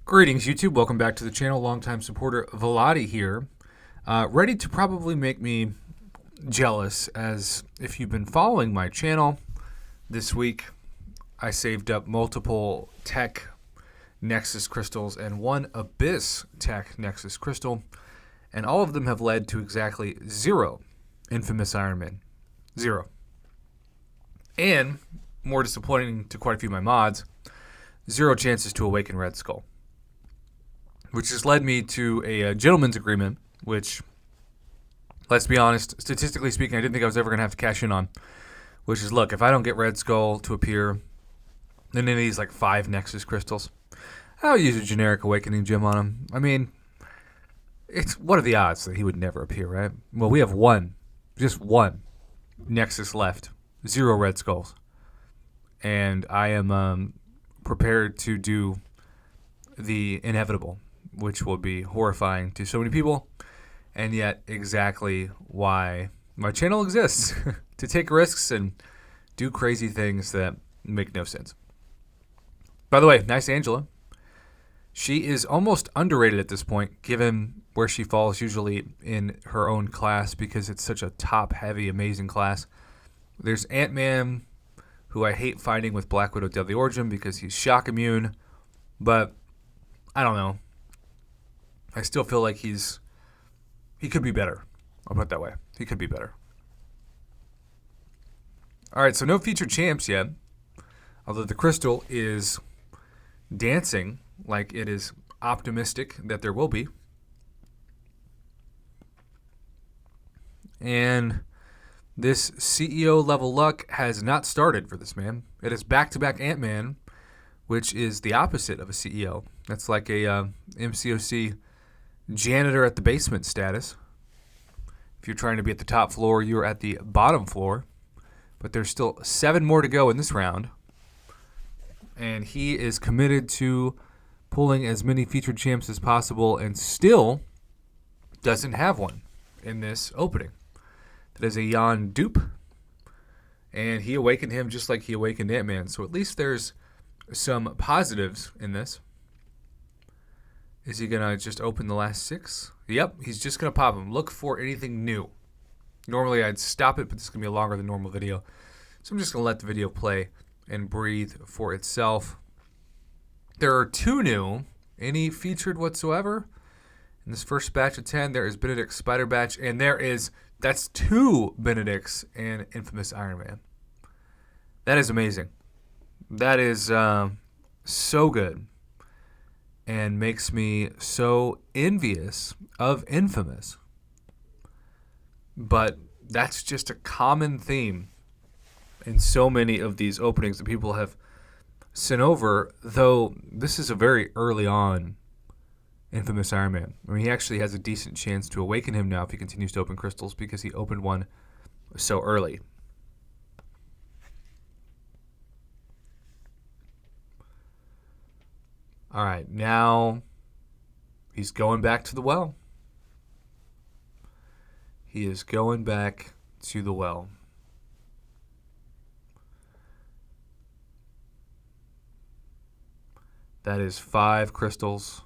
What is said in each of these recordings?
Greetings, YouTube. Welcome back to the channel. Longtime supporter Velati here. Ready to probably make me jealous, as if you've been following my channel this week, I saved up multiple Tech Nexus crystals and one Abyss Tech Nexus crystal, and all of them have led to exactly 0 infamous Iron Man. 0. And, more disappointing to quite a few of my mods, 0 chances to awaken Red Skull. Which has led me to a gentleman's agreement, which, let's be honest, statistically speaking, I didn't think I was ever going to have to cash in on. Which is, look, if I don't get Red Skull to appear in any of these, 5 Nexus crystals, I'll use a generic Awakening Gem on him. I mean, what are the odds that he would never appear, right? Well, we have just one Nexus left. 0 Red Skulls. And I am prepared to do the inevitable, which will be horrifying to so many people, and yet exactly why my channel exists, to take risks and do crazy things that make no sense. By the way, nice Angela. She is almost underrated at this point, given where she falls usually in her own class, because it's such a top-heavy, amazing class. There's Ant-Man, who I hate fighting with Black Widow Deadly Origin because he's shock immune, but I don't know. I still feel like he could be better. I'll put it that way. He could be better. All right, so no featured champs yet, although the crystal is dancing like it is optimistic that there will be. And this CEO level luck has not started for this man. It is back-to-back Ant-Man, which is the opposite of a CEO. That's like a MCOC janitor at the basement status. If you're trying to be at the top floor, you're at the bottom floor. But there's still 7 more to go in this round. And he is committed to pulling as many featured champs as possible and still doesn't have one in this opening. That is a Jan dupe. And he awakened him just like he awakened Ant-Man. So at least there's some positives in this. Is he going to just open the last 6? Yep, he's just going to pop them. Look for anything new. Normally I'd stop it, but this is going to be a longer than normal video. So I'm just going to let the video play and breathe for itself. There are 2 new. Any featured whatsoever? In this first batch of 10, there is Benedict's Spider Batch, and that's 2 Benedicts and Infamous Iron Man. That is amazing. That is so good and makes me so envious of Infamous. But that's just a common theme in so many of these openings that people have sent over, though this is a very early on Infamous Iron Man. I mean, he actually has a decent chance to awaken him now if he continues to open crystals because he opened one so early. All right, now he's going back to the well. He is going back to the well. That is 5 crystals.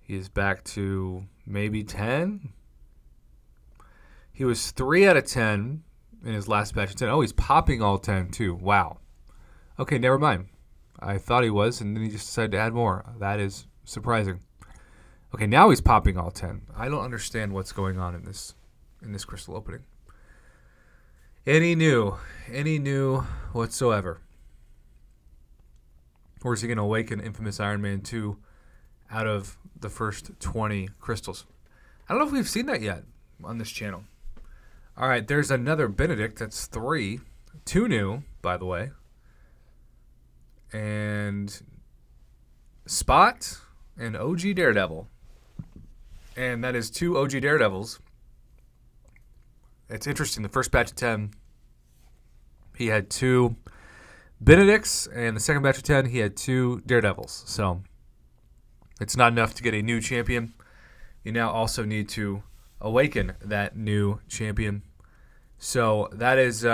He is back to maybe 10. He was 3 out of 10 in his last batch of 10. Oh, he's popping all 10 too. Wow. Okay, never mind. I thought he was, and then he just decided to add more. That is surprising. Okay, now he's popping all 10. I don't understand what's going on in this crystal opening. Any new whatsoever. Or is he going to awaken Infamous Iron Man 2 out of the first 20 crystals? I don't know if we've seen that yet on this channel. All right, there's another Benedict. That's 3. 2 new, by the way. And Spot and OG Daredevil. And that is 2 OG Daredevils. It's interesting. The first batch of 10, he had 2 Benedicts, and the second batch of 10, he had 2 Daredevils. So it's not enough to get a new champion. You now also need to awaken that new champion. So that is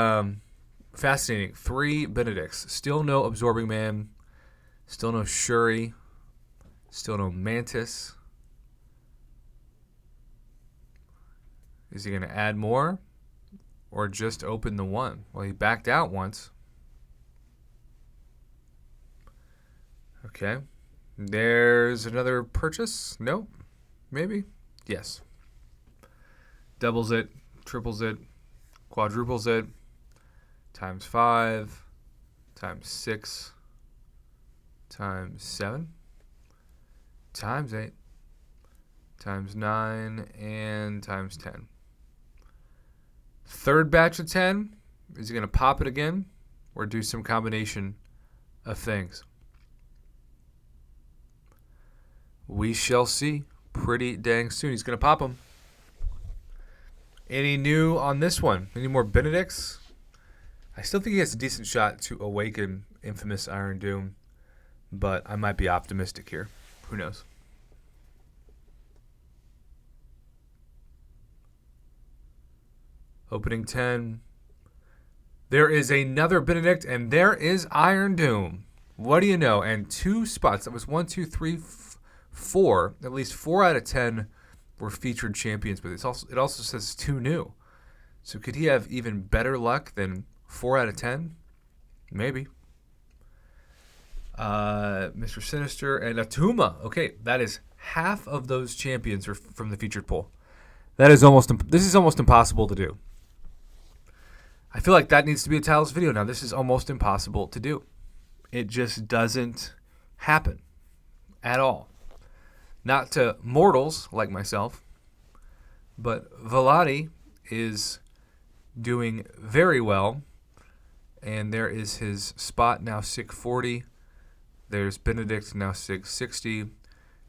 fascinating. 3 Benedicts. Still no Absorbing Man. Still no Shuri. Still no Mantis. Is he going to add more? Or just open the one? Well, he backed out once. Okay. There's another purchase? No? Maybe? Yes. Doubles it, triples it, quadruples it, times 5, times 6, times 7, times 8, times 9, and times 10. Third batch of 10. Is he going to pop it again or do some combination of things? We shall see pretty dang soon. He's going to pop them. Any new on this one? Any more Benedicts? I still think he has a decent shot to awaken infamous Iron Doom, but I might be optimistic here. Who knows? Opening 10. There is another Benedict, and there is Iron Doom. What do you know? And 2 spots. That was 1, 2, 3, 4. At least 4 out of 10 were featured champions, but it also says 2 new. So could he have even better luck than 4 out of 10? Maybe. Mr. Sinister and Atuma. Okay, that is half of those champions are from the featured pool. This is almost impossible to do. I feel like that needs to be a Talos video now. This is almost impossible to do. It just doesn't happen at all. Not to mortals like myself, but Velati is doing very well, and there is his spot now 640. There's Benedict now 660.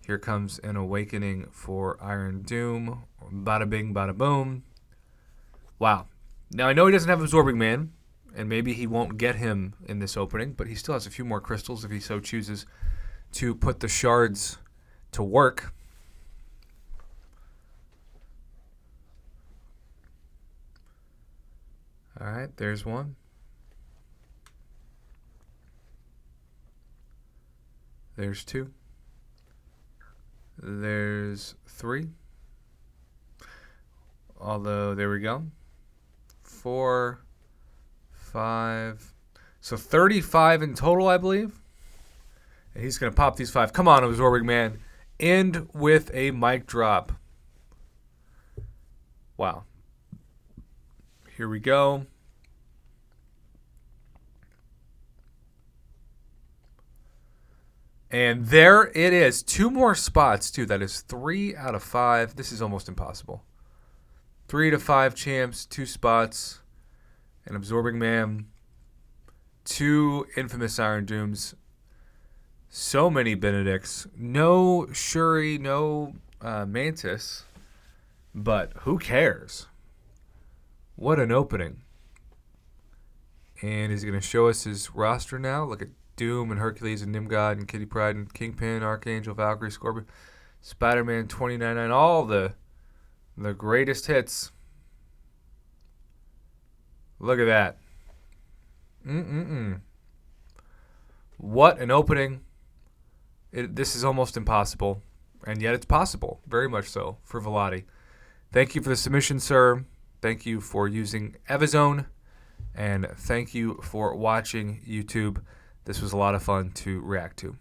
Here comes an awakening for Iron Doom. Bada bing, bada boom. Wow. Now, I know he doesn't have Absorbing Man, and maybe he won't get him in this opening, but he still has a few more crystals if he so chooses to put the shards to work. All right, there's one. There's 2. There's 3. Although, there we go. 4, 5. So 35 in total, I believe. And he's going to pop these 5. Come on, Absorbing Man. End with a mic drop. Wow. Here we go. And there it is. 2 more spots, too. That is 3 out of 5. This is almost impossible. 3 to 5 champs, 2 spots, an Absorbing Man, 2 infamous Iron Dooms, so many Benedicts, no Shuri, no Mantis, but who cares? What an opening. And he's going to show us his roster now. Look at Doom and Hercules and Nimgod and Kitty Pryde and Kingpin, Archangel, Valkyrie, Scorpion, Spider-Man 2099, all the greatest hits. Look at that. What an opening. This is almost impossible, and yet it's possible, very much so, for Velati. Thank you for the submission, sir. Thank you for using Evizone, and thank you for watching YouTube. This was a lot of fun to react to.